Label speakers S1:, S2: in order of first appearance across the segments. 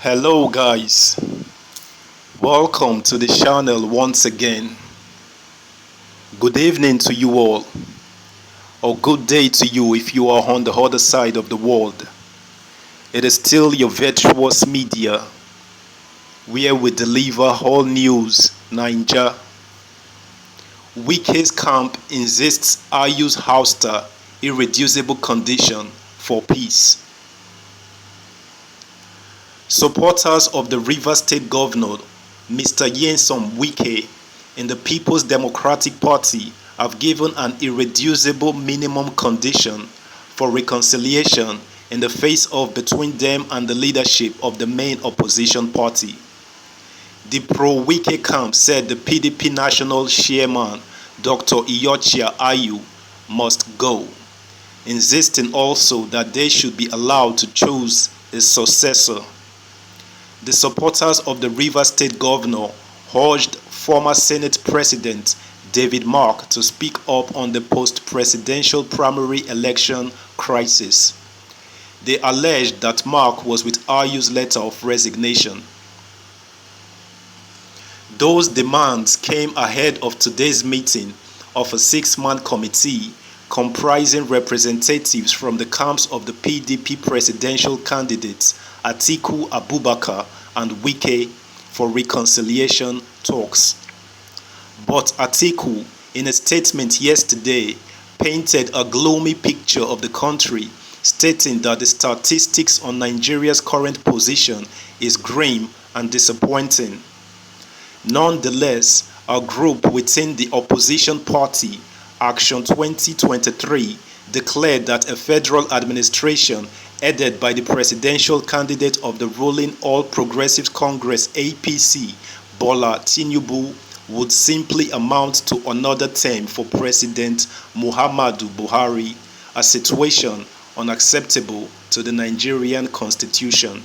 S1: Hello guys, welcome to the channel once again. Good evening to you all, or good day to you if you are on the other side of the world. It is still your virtuous media, where we deliver all news Ninja. Wike's camp insists IU's ouster irreducible condition for peace. Supporters of the Rivers State Governor, Mr. Nyesom Wike, in the People's Democratic Party have given an irreducible minimum condition for reconciliation in the face-off between them and the leadership of the main opposition party. The pro-Wike camp said the PDP national chairman, Dr. Iyorchia Ayu, must go, insisting also that they should be allowed to choose a successor. The supporters of the Rivers State Governor urged former Senate President David Mark to speak up on the post-presidential primary election crisis. They alleged that Mark was with IU's letter of resignation. Those demands came ahead of today's meeting of a six-man committee comprising representatives from the camps of the PDP presidential candidates Atiku Abubakar and Wike for reconciliation talks. But Atiku, in a statement yesterday, painted a gloomy picture of the country, stating that the statistics on Nigeria's current position is grim and disappointing. Nonetheless, a group within the opposition party, Action 2023, declared that a federal administration headed by the presidential candidate of the ruling All Progressives Congress APC, Bola Tinubu, would simply amount to another term for President Muhammadu Buhari, a situation unacceptable to the Nigerian constitution.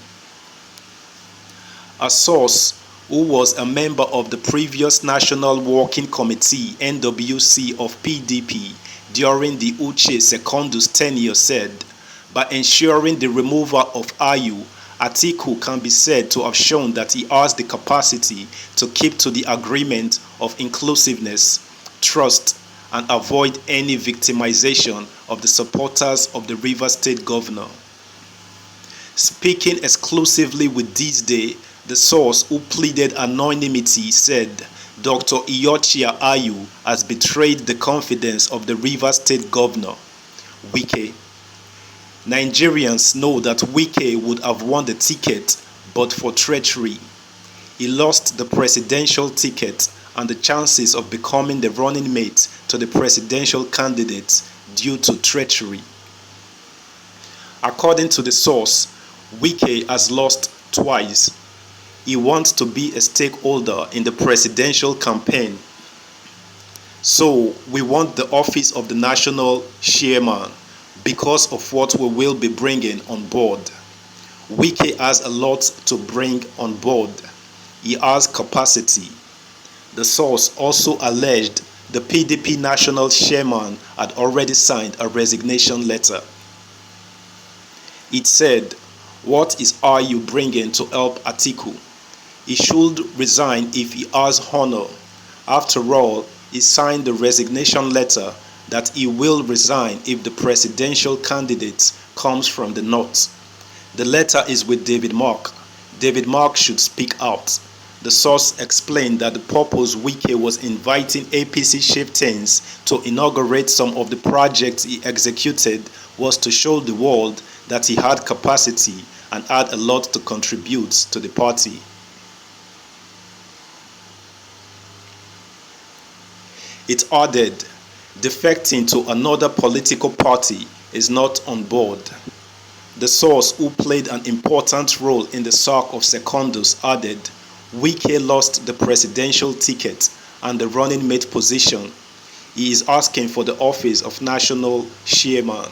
S1: A source who was a member of the previous National Working Committee (NWC) of PDP during the Uche Secondus tenure said, by ensuring the removal of IU, Atiku can be said to have shown that he has the capacity to keep to the agreement of inclusiveness, trust, and avoid any victimization of the supporters of the Rivers State Governor. Speaking exclusively with This Day, the source who pleaded anonymity said Dr. Iyorchia Ayu has betrayed the confidence of the Rivers State Governor, Wike. Nigerians know that Wike would have won the ticket but for treachery. He lost the presidential ticket and the chances of becoming the running mate to the presidential candidate due to treachery. According to the source, Wike has lost twice. He wants to be a stakeholder in the presidential campaign. So we want the office of the national chairman because of what we will be bringing on board. Wike has a lot to bring on board. He has capacity. The source also alleged the PDP national chairman had already signed a resignation letter. It said, "What is you bringing to help Atiku? He should resign if he has honor. After all, he signed the resignation letter that he will resign if the presidential candidate comes from the north. The letter is with David Mark. David Mark should speak out." The source explained that the purpose Wike was inviting APC chieftains to inaugurate some of the projects he executed was to show the world that he had capacity and had a lot to contribute to the party. It added, defecting to another political party is not on board. The source who played an important role in the sack of Secondus added, Wike lost the presidential ticket and the running mate position. He is asking for the office of national chairman.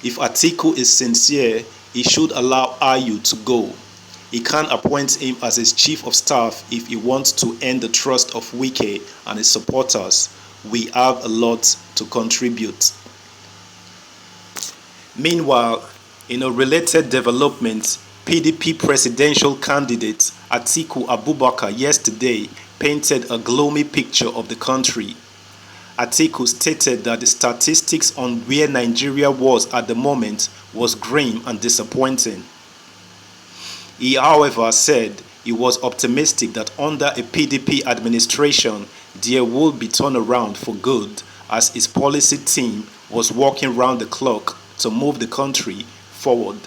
S1: If Atiku is sincere, he should allow Ayu to go. He can appoint him as his chief of staff if he wants to earn the trust of Wike and his supporters. We have a lot to contribute. Meanwhile, in a related development, PDP presidential candidate Atiku Abubakar yesterday painted a gloomy picture of the country. Atiku stated that the statistics on where Nigeria was at the moment was grim and disappointing. He, however, said he was optimistic that under a PDP administration there would be turnaround for good, as his policy team was working round the clock to move the country forward.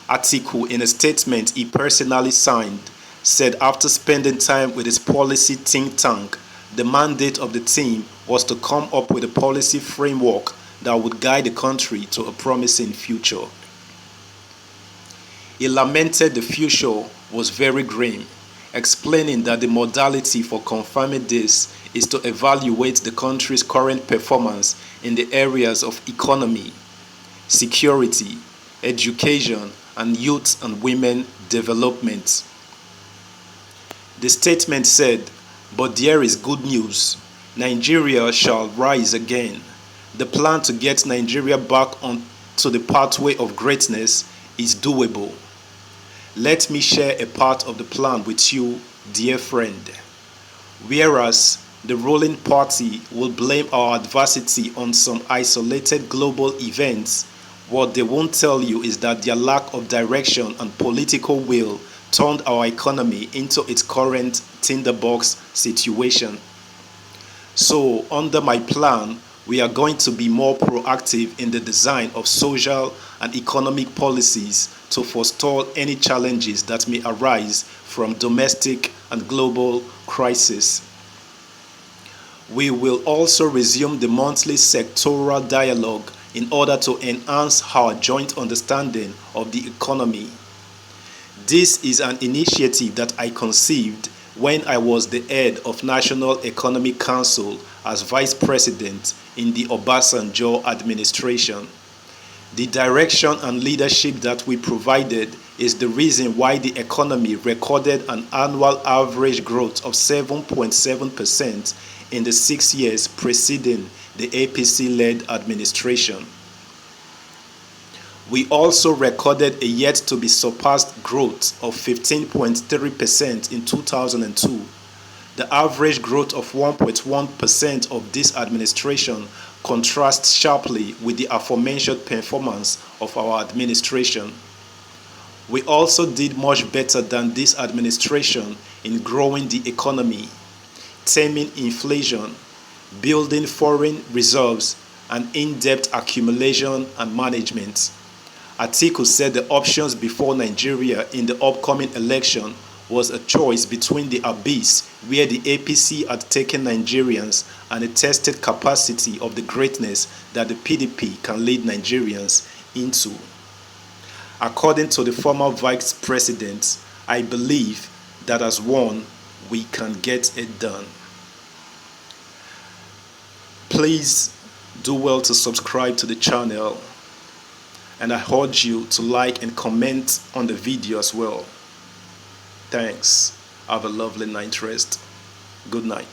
S1: Atiku, in a statement he personally signed, said after spending time with his policy think tank, the mandate of the team was to come up with a policy framework that would guide the country to a promising future. He lamented the future was very grim, explaining that the modality for confirming this is to evaluate the country's current performance in the areas of economy, security, education, and youth and women development. The statement said, "But there is good news. Nigeria shall rise again. The plan to get Nigeria back onto the pathway of greatness is doable. Let me share a part of the plan with you, dear friend. Whereas the ruling party will blame our adversity on some isolated global events, what they won't tell you is that their lack of direction and political will turned our economy into its current tinderbox situation. So, under my plan, we are going to be more proactive in the design of social and economic policies to forestall any challenges that may arise from domestic and global crises. We will also resume the monthly sectoral dialogue in order to enhance our joint understanding of the economy. This is an initiative that I conceived when I was the head of National Economic Council as Vice President in the Obasanjo administration. The direction and leadership that we provided is the reason why the economy recorded an annual average growth of 7.7% in the 6 years preceding the APC-led administration. We also recorded a yet-to-be-surpassed growth of 15.3% in 2002. The average growth of 1.1% of this administration contrasts sharply with the aforementioned performance of our administration. We also did much better than this administration in growing the economy, taming inflation, building foreign reserves, and in-depth accumulation and management. Atiku said the options before Nigeria in the upcoming election was a choice between the abyss where the APC had taken Nigerians and the tested capacity of the greatness that the PDP can lead Nigerians into. According to the former vice president, I believe that as one, we can get it done. Please do well to subscribe to the channel, and I urge you to like and comment on the video as well. Thanks. Have a lovely night rest. Good night.